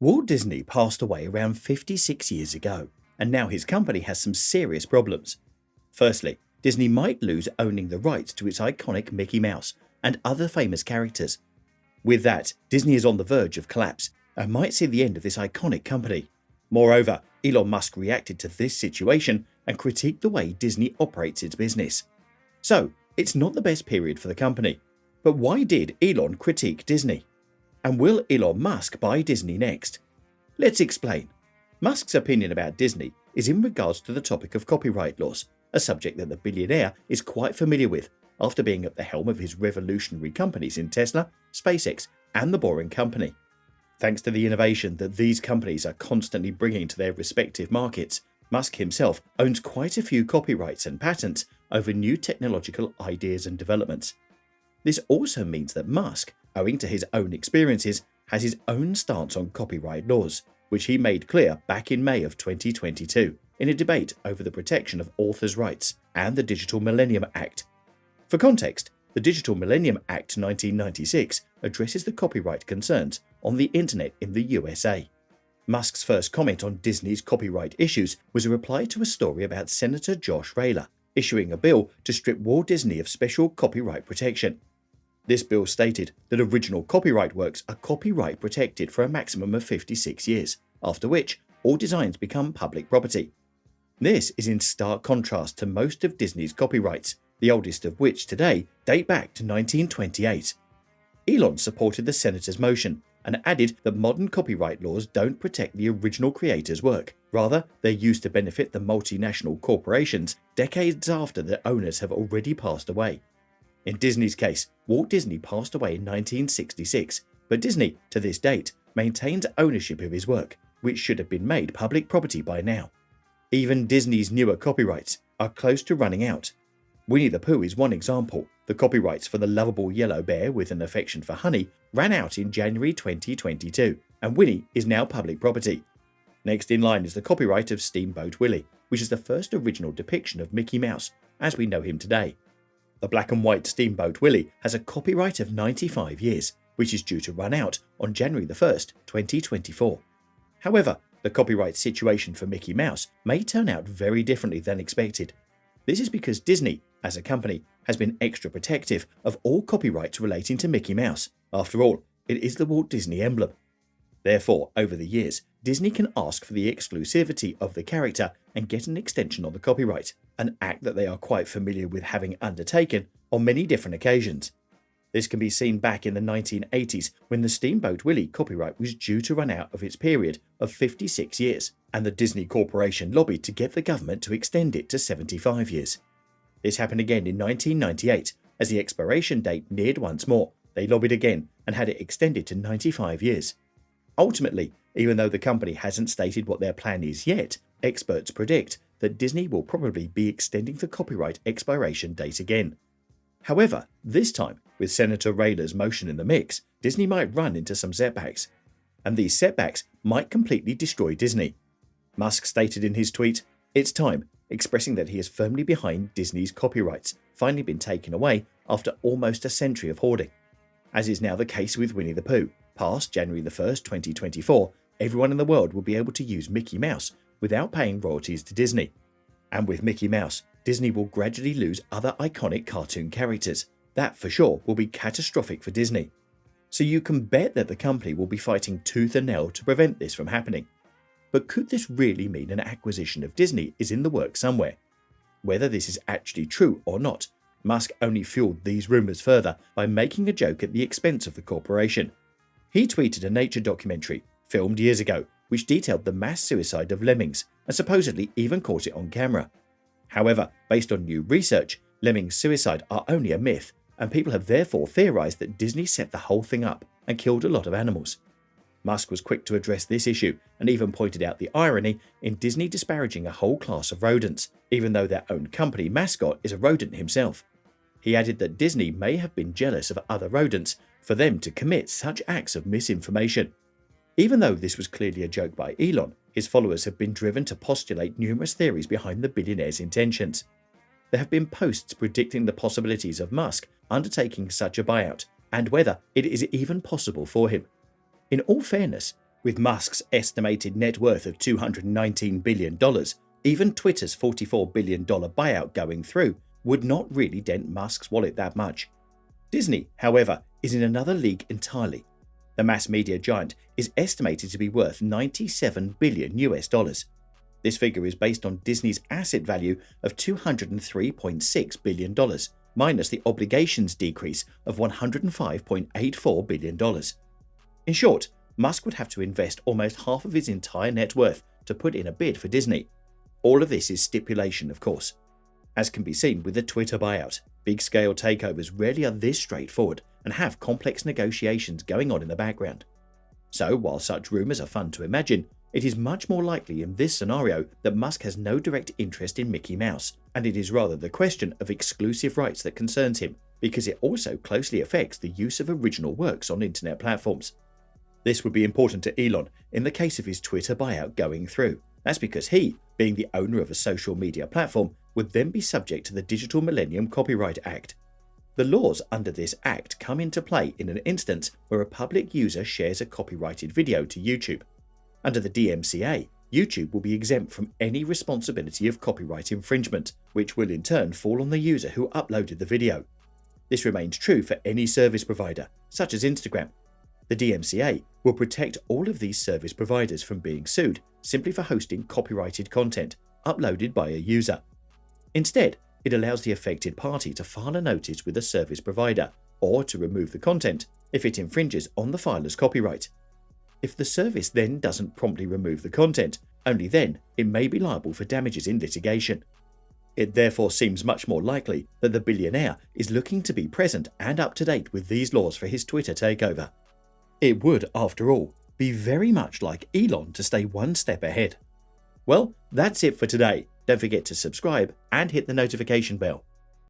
Walt Disney passed away around 56 years ago, and now his company has some serious problems. Firstly, Disney might lose owning the rights to its iconic Mickey Mouse and other famous characters. With that, Disney is on the verge of collapse and might see the end of this iconic company. Moreover, Elon Musk reacted to this situation and critiqued the way Disney operates its business. So, it's not the best period for the company. But why did Elon critique Disney? And will Elon Musk buy Disney next? Let's explain. Musk's opinion about Disney is in regards to the topic of copyright laws, a subject that the billionaire is quite familiar with after being at the helm of his revolutionary companies in Tesla, SpaceX, and The Boring Company. Thanks to the innovation that these companies are constantly bringing to their respective markets, Musk himself owns quite a few copyrights and patents over new technological ideas and developments. This also means that Musk, owing to his own experiences, has his own stance on copyright laws, which he made clear back in May of 2022 in a debate over the protection of authors' rights and the Digital Millennium Act. For context, the Digital Millennium Act 1996 addresses the copyright concerns on the internet in the USA. Musk's first comment on Disney's copyright issues was a reply to a story about Senator Josh Rayler issuing a bill to strip Walt Disney of special copyright protection. This bill stated that original copyright works are copyright protected for a maximum of 56 years, after which all designs become public property. This is in stark contrast to most of Disney's copyrights, the oldest of which today date back to 1928. Elon supported the senator's motion and added that modern copyright laws don't protect the original creator's work. Rather, they're used to benefit the multinational corporations decades after their owners have already passed away. In Disney's case, Walt Disney passed away in 1966, but Disney, to this date, maintains ownership of his work, which should have been made public property by now. Even Disney's newer copyrights are close to running out. Winnie the Pooh is one example. The copyrights for the lovable yellow bear with an affection for honey ran out in January 2022, and Winnie is now public property. Next in line is the copyright of Steamboat Willie, which is the first original depiction of Mickey Mouse as we know him today. The black and white Steamboat Willie has a copyright of 95 years, which is due to run out on January 1st, 2024. However, the copyright situation for Mickey Mouse may turn out very differently than expected. This is because Disney, as a company, has been extra protective of all copyrights relating to Mickey Mouse. After all, it is the Walt Disney emblem. Therefore, over the years, Disney can ask for the exclusivity of the character and get an extension on the copyright, an act that they are quite familiar with having undertaken on many different occasions. This can be seen back in the 1980s when the Steamboat Willie copyright was due to run out of its period of 56 years, and the Disney Corporation lobbied to get the government to extend it to 75 years. This happened again in 1998, as the expiration date neared once more. They lobbied again and had it extended to 95 years. Ultimately, even though the company hasn't stated what their plan is yet, experts predict that Disney will probably be extending the copyright expiration date again. However, this time, with Senator Rayler's motion in the mix, Disney might run into some setbacks. And these setbacks might completely destroy Disney. Musk stated in his tweet, "It's time," expressing that he is firmly behind Disney's copyrights finally been taken away after almost a century of hoarding. As is now the case with Winnie the Pooh, past January 1st, 2024, everyone in the world will be able to use Mickey Mouse without paying royalties to Disney. And with Mickey Mouse, Disney will gradually lose other iconic cartoon characters. That for sure will be catastrophic for Disney. So you can bet that the company will be fighting tooth and nail to prevent this from happening. But could this really mean an acquisition of Disney is in the works somewhere? Whether this is actually true or not, Musk only fueled these rumours further by making a joke at the expense of the corporation. He tweeted a nature documentary, filmed years ago, which detailed the mass suicide of lemmings and supposedly even caught it on camera. However, based on new research, lemmings' suicide are only a myth, and people have therefore theorised that Disney set the whole thing up and killed a lot of animals. Musk was quick to address this issue and even pointed out the irony in Disney disparaging a whole class of rodents, even though their own company mascot is a rodent himself. He added that Disney may have been jealous of other rodents for them to commit such acts of misinformation. Even though this was clearly a joke by Elon, his followers have been driven to postulate numerous theories behind the billionaire's intentions. There have been posts predicting the possibilities of Musk undertaking such a buyout and whether it is even possible for him. In all fairness, With Musk's estimated net worth of $219 billion, even Twitter's $44 billion buyout going through would not really dent Musk's wallet that much. Disney, however, is in another league entirely. The mass media giant is estimated to be worth $97 billion. This figure is based on Disney's asset value of $203.6 billion, minus the obligations decrease of $105.84 billion. In short, Musk would have to invest almost half of his entire net worth to put in a bid for Disney. All of this is stipulation, of course. As can be seen with the Twitter buyout, big-scale takeovers rarely are this straightforward and have complex negotiations going on in the background. So, while such rumours are fun to imagine, it is much more likely in this scenario that Musk has no direct interest in Mickey Mouse, and it is rather the question of exclusive rights that concerns him, because it also closely affects the use of original works on internet platforms. This would be important to Elon in the case of his Twitter buyout going through. That's because he, being the owner of a social media platform, would then be subject to the Digital Millennium Copyright Act. The laws under this act come into play in an instance where a public user shares a copyrighted video to YouTube. Under the DMCA, YouTube will be exempt from any responsibility of copyright infringement, which will in turn fall on the user who uploaded the video. This remains true for any service provider, such as Instagram. The DMCA will protect all of these service providers from being sued simply for hosting copyrighted content uploaded by a user. Instead, it allows the affected party to file a notice with a service provider or to remove the content if it infringes on the filer's copyright. If the service then doesn't promptly remove the content, only then it may be liable for damages in litigation. It therefore seems much more likely that the billionaire is looking to be present and up to date with these laws for his Twitter takeover. It would, after all, be very much like Elon to stay one step ahead. Well, that's it for today. Don't forget to subscribe and hit the notification bell.